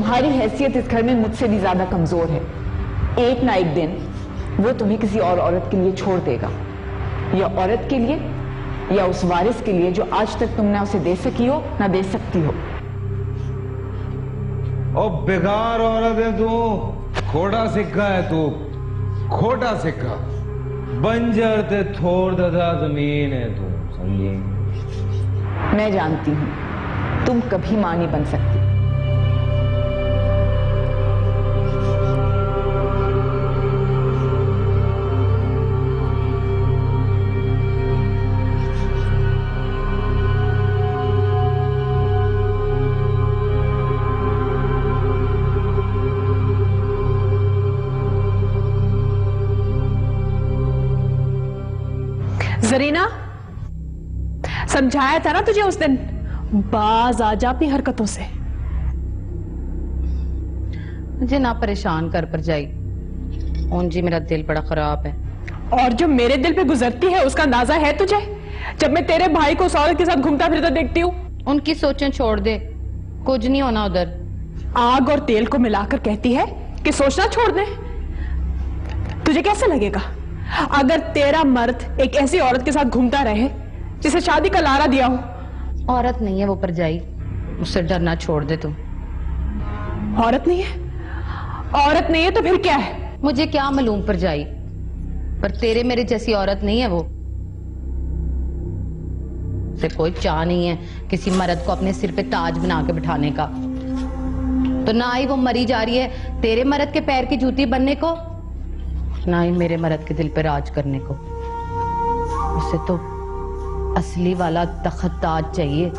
तुम्हारी हैसियत इस घर में मुझसे भी ज्यादा कमजोर है। एक ना एक दिन वो तुम्हें किसी और औरत के लिए छोड़ देगा, या औरत के लिए या उस वारिस के लिए जो आज तक तुम ना उसे दे सकी हो ना दे सकती हो। ओ बेकार औरत है तू, खोटा सिक्का है तू, खोटा सिक्का। बंजर ते थोड़ ददा जमीन है तू, समझी? मैं जानती हूं तुम कभी मां नहीं बन सकती। जरीना, समझाया था ना तुझे उस दिन, बाज आ जा अपनी हरकतों से। मुझे ना परेशान कर पर जाई, जी मेरा दिल बड़ा खराब है। और जो मेरे दिल पे गुजरती है उसका अंदाजा है तुझे? जब मैं तेरे भाई को उस औरत के साथ घूमता फिरता देखती हूँ। उनकी सोचें छोड़ दे, कुछ नहीं होना उधर। आग और तेल को मिलाकर कहती है कि सोचना छोड़ दे। तुझे कैसा लगेगा अगर तेरा मर्द एक ऐसी औरत के साथ घूमता रहे जिसे शादी का लारा दिया हो? औरत नहीं है वो पर जाई, उससे डरना छोड़ दे तुम। औरत नहीं है? औरत नहीं है तो फिर क्या है? मुझे क्या मालूम पर जाई, पर तेरे मेरे जैसी औरत नहीं है वो। उसे कोई चाह नहीं है किसी मर्द को अपने सिर पे ताज बना के बिठाने का। तो ना ही वो मरी जा रही है तेरे मर्द के पैर की जूती बनने को, ना ही मेरे मर्द के दिल पे राज करने को। उसे तो असली वाला तख्त ताज चाहिए।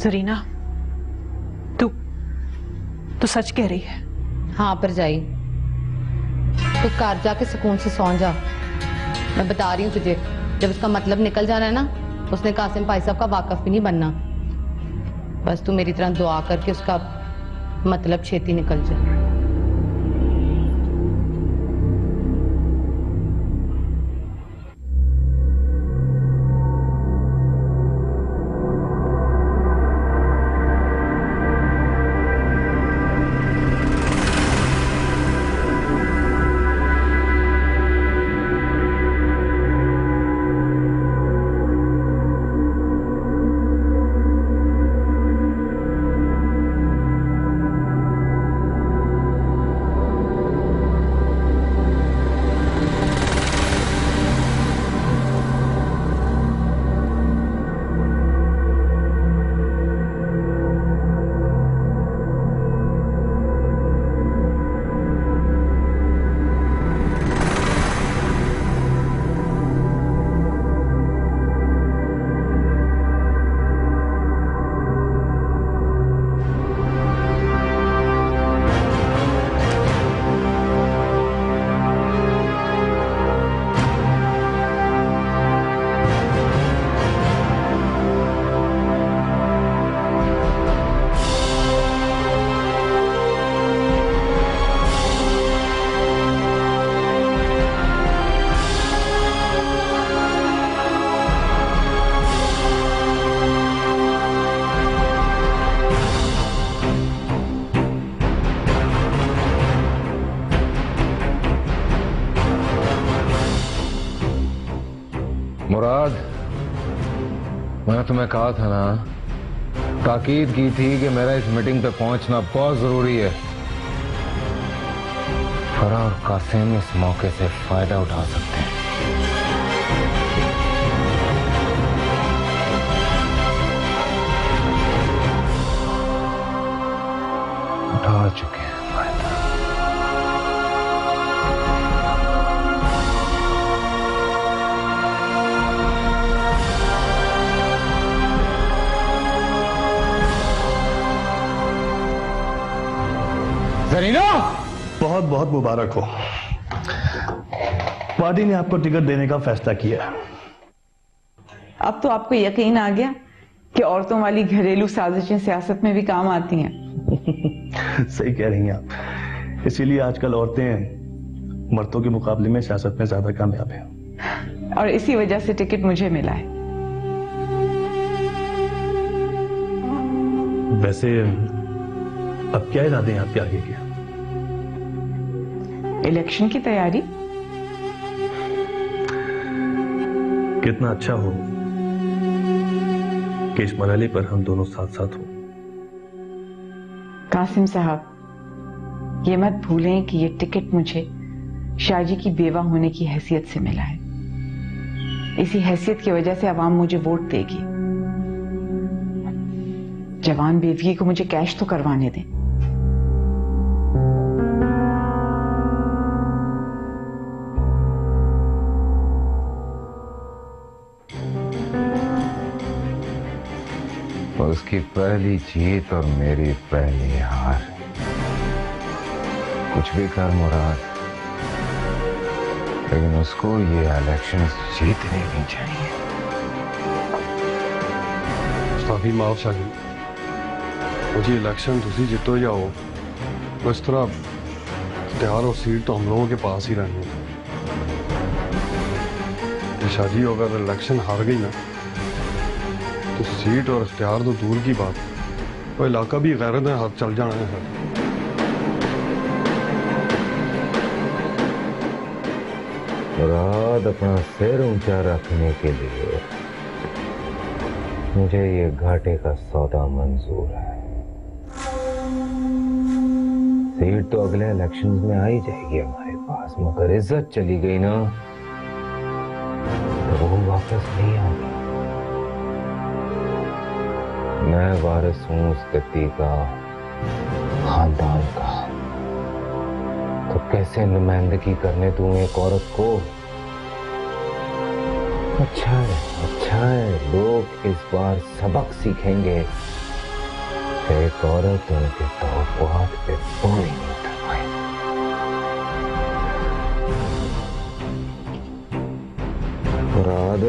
जरीना, तू सच कह रही है? हाँ पर जाई, तू घर जाके सुकून से सौ जा। मैं बता रही हूँ तुझे, जब उसका मतलब निकल जाना है ना, उसने कासिम भाई साहब का वाकफ भी नहीं बनना। बस तू मेरी तरह दुआ करके उसका मतलब छेती निकल जाए। मुराद, मैंने तुम्हें कहा था ना, ताकीद की थी कि मेरा इस मीटिंग पे पहुंचना बहुत जरूरी है। फराह और कासिम इस मौके से फायदा उठा सकते हैं। उठा चुके हैं फायदा। जरीना, बहुत बहुत मुबारक हो। पार्टी ने आपको टिकट देने का फैसला किया। अब तो आपको यकीन आ गया कि औरतों वाली घरेलू साजिशें सियासत में भी काम आती हैं। सही कह रही हैं आप। इसीलिए आजकल औरतें मर्दों के मुकाबले में सियासत में ज्यादा कामयाब हैं। और इसी वजह से टिकट मुझे मिला है। वैसे अब क्या इरादे हैं आपके आगे के? इलेक्शन की तैयारी। कितना अच्छा हो कि इस मरहले पर हम दोनों साथ साथ हो। कासिम साहब, ये मत भूलें कि ये टिकट मुझे शाहजी की बेवा होने की हैसियत से मिला है। इसी हैसियत की वजह से अवाम मुझे वोट देगी। जवान बेवगी को मुझे कैश तो करवाने दें। उसकी पहली जीत और मेरी पहली हार। कुछ भी कर मुराद, लेकिन उसको ये इलेक्शन जीतने नहीं चाहिए। काफी माफ शाही, मुझे इलेक्शन तुसी जितो जाओ, इस तरह इख्तियार और सीट तो हम लोगों के पास ही रहनी है। शादी अगर इलेक्शन हार गई ना तो सीट और इख्तियार तो दूर की बात, वो इलाका भी गैरत है, हाथ चल जाना है। मुराद, अपना सिर ऊंचा रखने के लिए मुझे ये घाटे का सौदा मंजूर है। सीट तो अगले इलेक्शंस में आ ही जाएगी हमारे पास, मगर इज्जत चली गई ना तो वो वापस नहीं आएगी। मैं वारिस हूं उस गद्दी का, खानदान का, तो कैसे नुमाइंदगी करने दूं एक औरत को? अच्छा है, लोग इस बार सबक सीखेंगे कि एक औरत उनके तौक़ुआत पे पूरी नहीं उतर पाई। मुराद,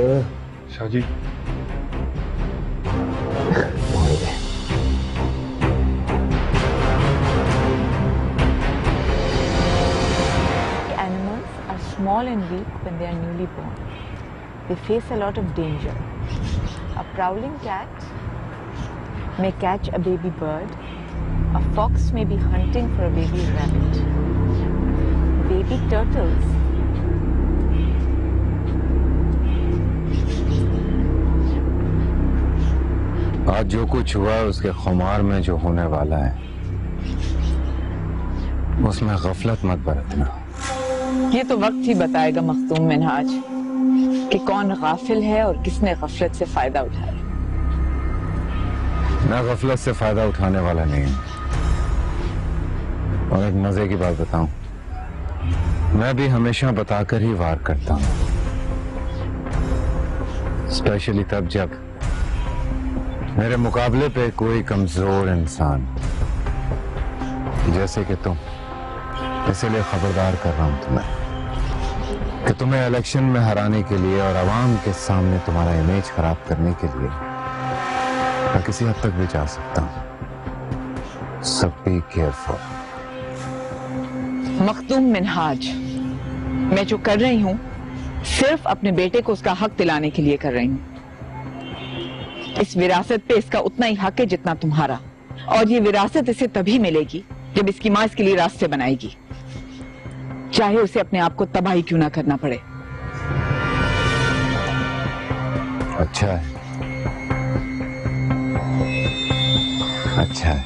Shahaji small and weak when they are newly born. They face a lot of danger. A prowling cat may catch a baby bird. A fox may be hunting for a baby rabbit. Baby turtles आज जो कुछ हुआ उसके खुमार में जो होने वाला है उसमें गफलत मत बरतना। ये तो वक्त ही बताएगा मखदूम मिनहाज कि कौन गाफिल है और किसने गफलत से फायदा उठाया। मैं गफलत से फायदा उठाने वाला नहीं हूं। और एक मजे की बात बताऊं, मैं भी हमेशा बताकर ही वार करता हूं, स्पेशली तब जब मेरे मुकाबले पे कोई कमजोर इंसान जैसे कि तुम। इसीलिए खबरदार कर रहा हूं तुम्हें कि तुम्हें इलेक्शन में हराने के लिए और आवाम के सामने तुम्हारा इमेज खराब करने के लिए मैं किसी हद तक भी जा सकता हूं। सो बी केयरफुल। मखदूम मिनहाज, मैं जो कर रही हूं सिर्फ अपने बेटे को उसका हक दिलाने के लिए कर रही हूं। इस विरासत पे इसका उतना ही हक है जितना तुम्हारा, और ये विरासत इसे तभी मिलेगी जब इसकी मां इसके लिए रास्ते बनाएगी, चाहे उसे अपने आप को तबाही क्यों ना करना पड़े। अच्छा है, अच्छा है।